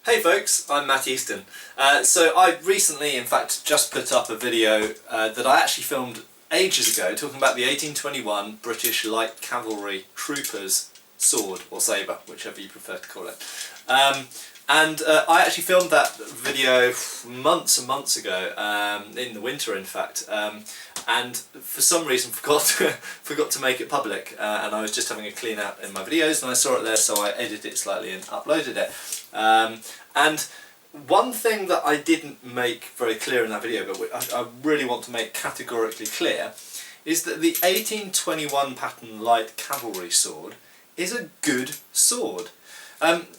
Hey folks, I'm Matt Easton. So I recently, in fact, just put up a video that I actually filmed ages ago talking about the 1821 British Light Cavalry Troopers sword, or sabre, whichever you prefer to call it. I actually filmed that video months and months ago, in the winter in fact, and for some reason forgot to make it public, and I was just having a clean out in my videos and I saw it there, so I edited it slightly and uploaded it. And one thing that I didn't make very clear in that video, but I really want to make categorically clear, is that the 1821 pattern light cavalry sword is a good sword.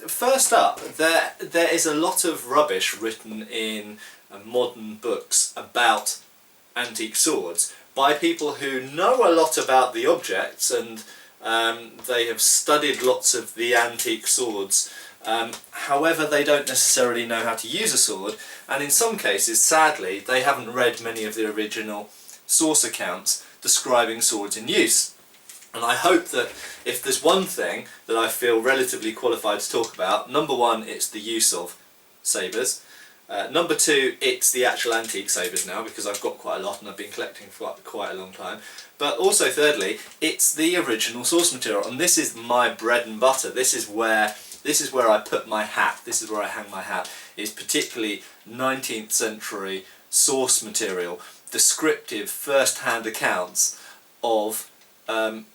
First up, there is a lot of rubbish written in modern books about antique swords by people who know a lot about the objects, and they have studied lots of the antique swords. However, they don't necessarily know how to use a sword, and in some cases, sadly, they haven't read many of the original source accounts describing swords in use. And I hope that if there's one thing that I feel relatively qualified to talk about, number one, it's the use of sabres. Number two, it's the actual antique sabres now, because I've got quite a lot and I've been collecting for quite a long time. But also thirdly, it's the original source material, and this is my bread and butter. This is where I put my hat, this is where I hang my hat, is particularly 19th century source material, descriptive first-hand accounts of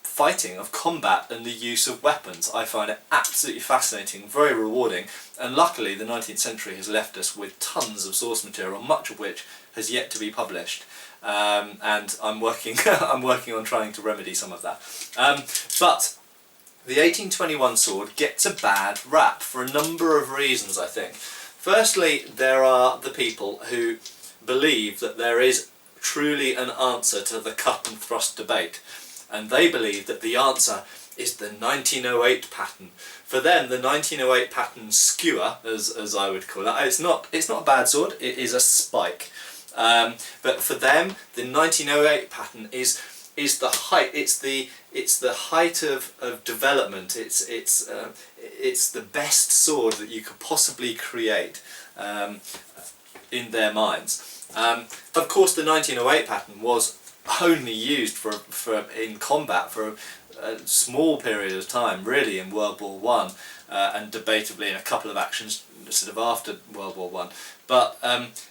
fighting, of combat and the use of weapons. I find it absolutely fascinating, very rewarding, and luckily the 19th century has left us with tons of source material, much of which has yet to be published. And I'm working on trying to remedy some of that. But the 1821 sword gets a bad rap for a number of reasons, I think. Firstly, there are the people who believe that there is truly an answer to the cut and thrust debate, and they believe that the answer is the 1908 pattern. For them, the 1908 pattern skewer, as I would call it, it's not a bad sword, it is a spike. But for them, the 1908 pattern is the height. It's the height of development. It's the best sword that you could possibly create in their minds. Of course, the 1908 pattern was only used in combat for a small period of time, really, in World War One, and debatably in a couple of actions sort of after World War One. But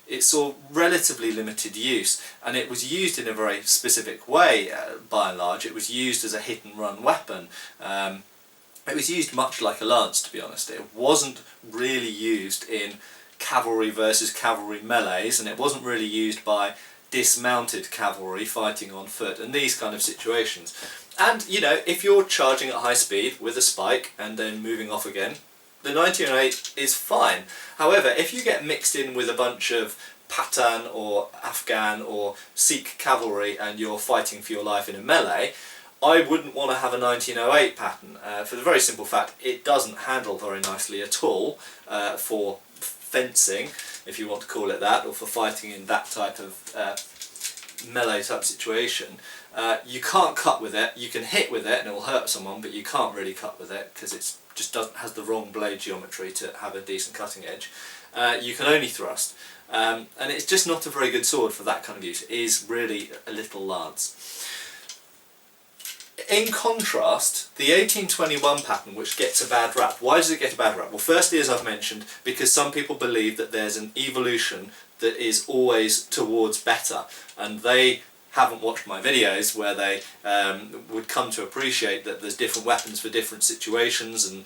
it saw relatively limited use, and it was used in a very specific way, by and large. It was used as a hit-and-run weapon. It was used much like a lance, to be honest. It wasn't really used in cavalry versus cavalry melees, and it wasn't really used by dismounted cavalry fighting on foot and these kind of situations. And, you know, if you're charging at high speed with a spike and then moving off again, the 1908 is fine. However, if you get mixed in with a bunch of Pathan or Afghan or Sikh cavalry and you're fighting for your life in a melee, I wouldn't want to have a 1908 pattern, for the very simple fact it doesn't handle very nicely at all for fencing, if you want to call it that, or for fighting in that type of melee type situation. You can't cut with it. You can hit with it and it will hurt someone, but you can't really cut with it because it just has the wrong blade geometry to have a decent cutting edge. You can only thrust, and it's just not a very good sword for that kind of use. It is really a little lance. In contrast, the 1821 pattern, which gets a bad rap. Why does it get a bad rap? Well, firstly, as I've mentioned, because some people believe that there's an evolution that is always towards better, and they haven't watched my videos where they would come to appreciate that there's different weapons for different situations, and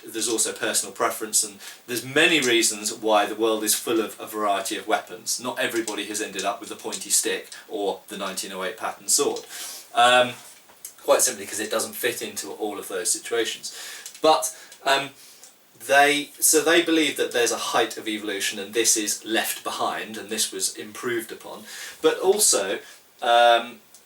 there's also personal preference, and there's many reasons why the world is full of a variety of weapons. Not everybody has ended up with a pointy stick or the 1908 pattern sword. Quite simply because it doesn't fit into all of those situations. But they believe that there's a height of evolution and this is left behind and this was improved upon, but also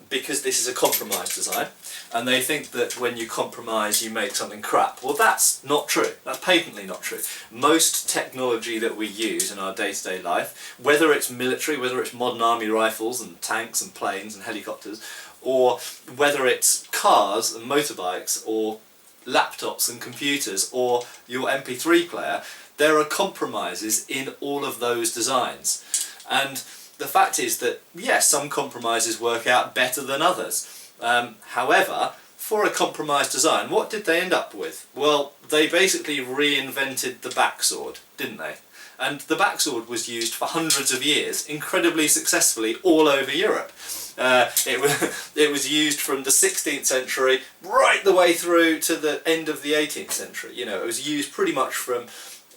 because this is a compromise design, and they think that when you compromise you make something crap. Well, that's not true. That's patently not true. Most technology that we use in our day-to-day life, whether it's military, whether it's modern army rifles and tanks and planes and helicopters, or whether it's cars and motorbikes or laptops and computers or your MP3 player, there are compromises in all of those designs. And the fact is that, yes, some compromises work out better than others. However, for a compromised design, what did they end up with? Well, they basically reinvented the backsword, didn't they? And the backsword was used for hundreds of years, incredibly successfully, all over Europe. It was used from the 16th century right the way through to the end of the 18th century. You know, it was used pretty much from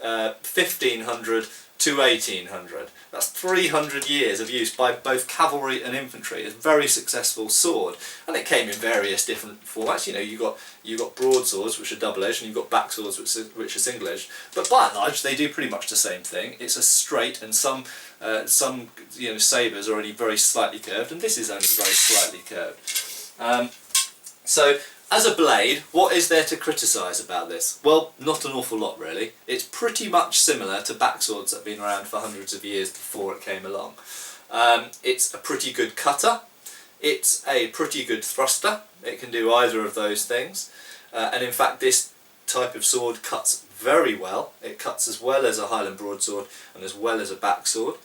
1500 to 1800. That's 300 years of use by both cavalry and infantry. It's a very successful sword, and it came in various different formats. You know, you got broadswords, which are double-edged, and you've got backswords, which are single-edged. But by and large, they do pretty much the same thing. It's a straight, and some sabres are only very slightly curved, and this is only very slightly curved. So, as a blade, what is there to criticise about this? Well, not an awful lot really. It's pretty much similar to backswords that have been around for hundreds of years before it came along. It's a pretty good cutter. It's a pretty good thruster. It can do either of those things. And in fact, this type of sword cuts very well. It cuts as well as a Highland broadsword and as well as a backsword.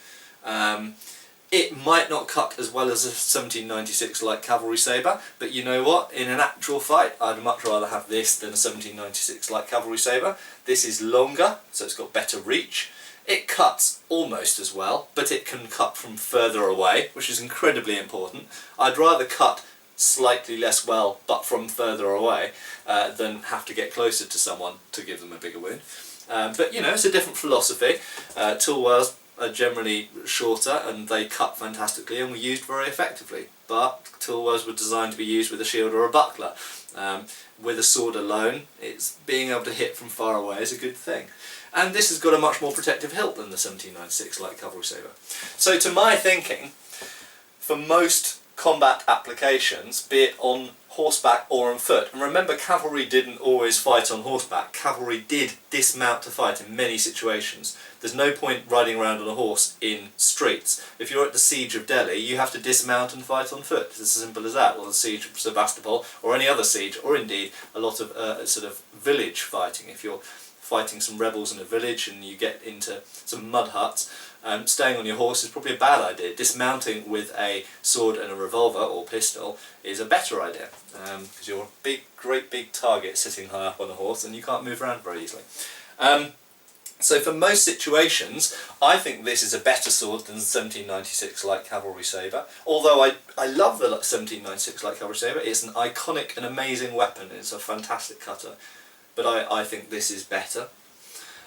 It might not cut as well as a 1796 light cavalry sabre, but you know what? In an actual fight, I'd much rather have this than a 1796 light cavalry sabre. This is longer, so it's got better reach. It cuts almost as well, but it can cut from further away, which is incredibly important. I'd rather cut slightly less well, but from further away, than have to get closer to someone to give them a bigger wound. But you know, it's a different philosophy. Tulwars are generally shorter and they cut fantastically and were used very effectively, but tulwars were designed to be used with a shield or a buckler. With a sword alone, it's being able to hit from far away is a good thing. And this has got a much more protective hilt than the 1796 light cavalry sabre. So to my thinking, for most combat applications, be it on horseback or on foot, and remember, cavalry didn't always fight on horseback. Cavalry did dismount to fight in many situations. There's no point riding around on a horse in streets. If you're at the siege of Delhi, you have to dismount and fight on foot. It's as simple as that. Or the siege of Sebastopol, or any other siege, or indeed a lot of sort of village fighting. If you're fighting some rebels in a village and you get into some mud huts, staying on your horse is probably a bad idea. Dismounting with a sword and a revolver or pistol is a better idea, because you're a great big target sitting high up on a horse and you can't move around very easily. So for most situations, I think this is a better sword than the 1796 light cavalry sabre. Although I love the 1796 light cavalry sabre, it's an iconic and amazing weapon, it's a fantastic cutter. But I think this is better.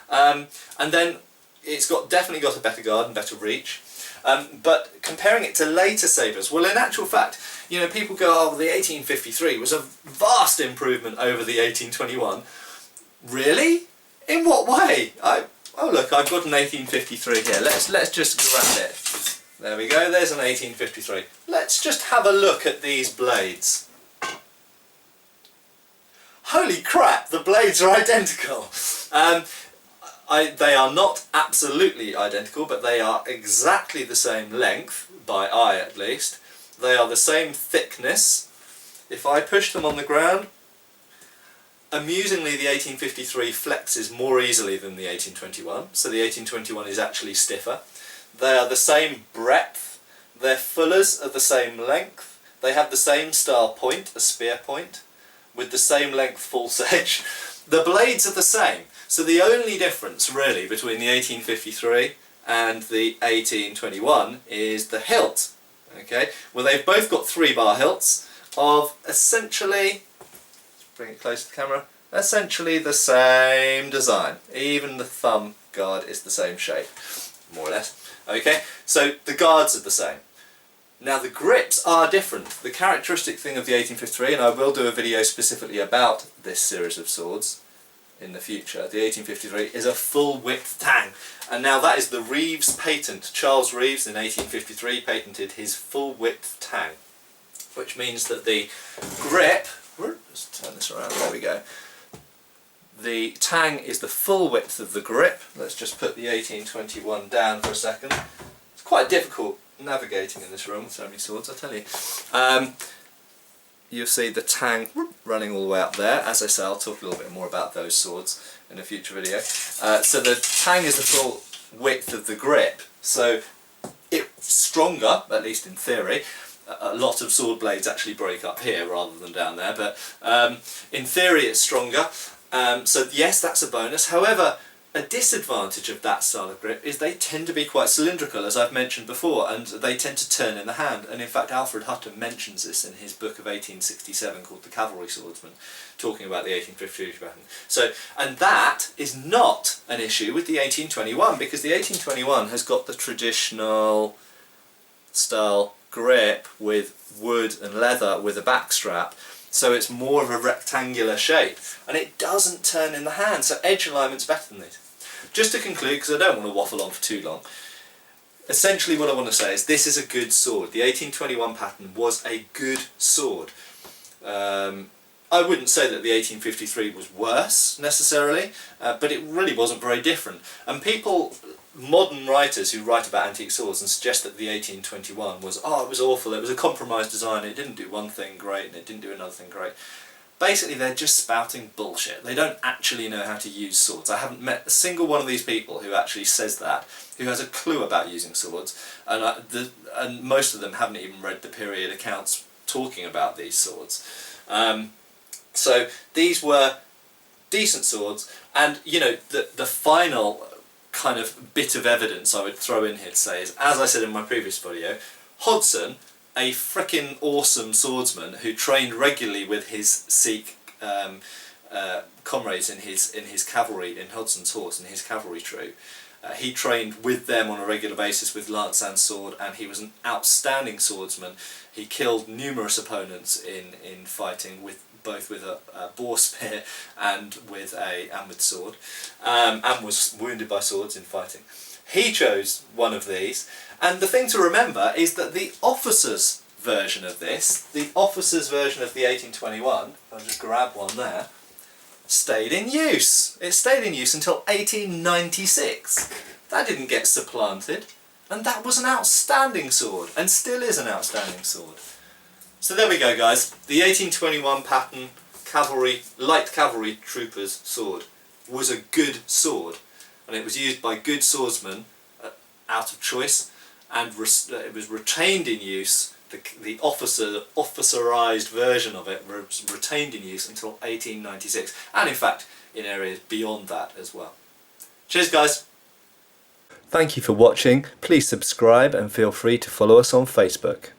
And then it's definitely got a better guard and better reach. But comparing it to later sabres, well, in actual fact, you know, people go, oh, the 1853 was a vast improvement over the 1821. Really? In what way? Oh look, I've got an 1853 here. Let's just grab it. There we go, there's an 1853. Let's just have a look at these blades. Holy crap, the blades are identical. They are not absolutely identical, but they are exactly the same length, by eye at least. They are the same thickness. If I push them on the ground, amusingly the 1853 flexes more easily than the 1821, so the 1821 is actually stiffer. They are the same breadth, their fullers are the same length, they have the same style point, a spear point, with the same length false edge. The blades are the same, so the only difference really between the 1853 and the 1821 is the hilt. Okay, well, they've both got 3-bar hilts of essentially, bring it close to the camera, essentially the same design. Even the thumb guard is the same shape, more or less. Okay, so the guards are the same. Now the grips are different. The characteristic thing of the 1853, and I will do a video specifically about this series of swords in the future, the 1853 is a full width tang. And now that is the Reeves patent. Charles Reeves in 1853 patented his full width tang, which means that the grip, let's turn this around, there we go. The tang is the full width of the grip. Let's just put the 1821 down for a second. It's quite difficult navigating in this room with so many swords, I tell you. you'll see the tang running all the way up there. As I say, I'll talk a little bit more about those swords in a future video. So the tang is the full width of the grip, so it's stronger, at least in theory. A lot of sword blades actually break up here rather than down there, but in theory it's stronger. So yes, that's a bonus. However, a disadvantage of that style of grip is they tend to be quite cylindrical, as I've mentioned before, and they tend to turn in the hand. And in fact, Alfred Hutton mentions this in his book of 1867 called The Cavalry Swordsman, talking about the 1853 pattern. So, and that is not an issue with the 1821, because the 1821 has got the traditional style grip with wood and leather with a back strap. So it's more of a rectangular shape, and it doesn't turn in the hand, so edge alignment's better than these. Just to conclude, because I don't want to waffle on for too long, essentially what I want to say is this is a good sword. The 1821 pattern was a good sword. I wouldn't say that the 1853 was worse necessarily, but it really wasn't very different. And people, modern writers who write about antique swords and suggest that the 1821 was, oh, it was awful, it was a compromised design, it didn't do one thing great and it didn't do another thing great. Basically, they're just spouting bullshit. They don't actually know how to use swords. I haven't met a single one of these people who actually says that, who has a clue about using swords, and most of them haven't even read the period accounts talking about these swords. So these were decent swords, and you know, the final kind of bit of evidence I would throw in here to say is, as I said in my previous video, Hodson, a frickin' awesome swordsman who trained regularly with his Sikh comrades in his cavalry, in Hodson's horse, in his cavalry troop. He trained with them on a regular basis with lance and sword, and he was an outstanding swordsman. He killed numerous opponents in fighting, both with a boar spear and with sword, and was wounded by swords in fighting. He chose one of these, and the thing to remember is that the officer's version of this, the officer's version of the 1821, I'll just grab one there, stayed in use. It stayed in use until 1896. That didn't get supplanted, and that was an outstanding sword, and still is an outstanding sword. So there we go, guys. The 1821 pattern light cavalry trooper's sword was a good sword, and it was used by good swordsmen out of choice, and it was retained in use. The officerised version of it was retained in use until 1896, and in fact in areas beyond that as well. Cheers, guys. Thank you for watching. Please subscribe and feel free to follow us on Facebook.